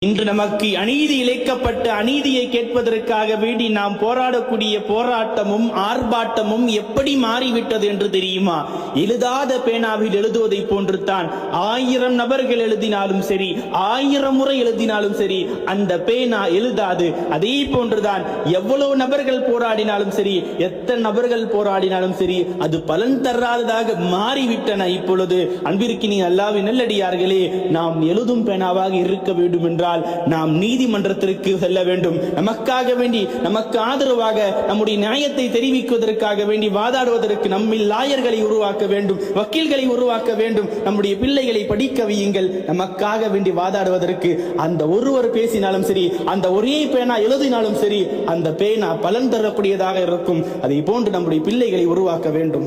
இன்று நமக்கு அநீதி இழைக்கப்பட்ட அநீதியை கேட்பதற்காக வேண்டி நாம் போராடக்கூடிய போராட்டமும் ஆர்ப்பாட்டமும் எப்படி மாறிவிட்டது என்று தெரியுமா? எழுதாத பேனாவில் எழுதுவதை போன்று தான் 1000 நபர்கள் எழுதினாலும் சரி, 1000 முறை எழுதினாலும் சரி, அந்த பேனா எழுதாது. அதே போன்றுதான் எவ்வளவு நபர்கள் போராடினாலும் சரி, எத்தனை நபர்கள் போராடினாலும் சரி, அது பலன் தராததாக மாறிவிட்டன. இப்பொழுது அன்பிற்கினி அல்லாஹ்வின் நல்லடியார்களே, நாம் எழுதும் பேனாவாக இருக்க வேண்டும் என்றால் நாம் நீதிமன்றத்திற்கு செல்ல வேண்டும். நமக்காக வேண்டி, நமக்கு ஆதரவாக, நம்முடைய நியாயத்தை தெரிவிப்பதற்காக வேண்டி வாதாடுவதற்கு நம்மில் லாயர்களை உருவாக்க வேண்டும், வக்கீல்களை உருவாக்க வேண்டும். நம்முடைய பிள்ளைகளை படிக்க வையுங்கள். நமக்காக வேண்டி வாதாடுவதற்கு அந்த ஒருவர் பேசினாலும் சரி, அந்த ஒரே பேனா எழுதினாலும் சரி, அந்த பேனா பலன் தரக்கூடியதாக இருக்கும். அதை போன்று நம்முடைய பிள்ளைகளை உருவாக்க வேண்டும்.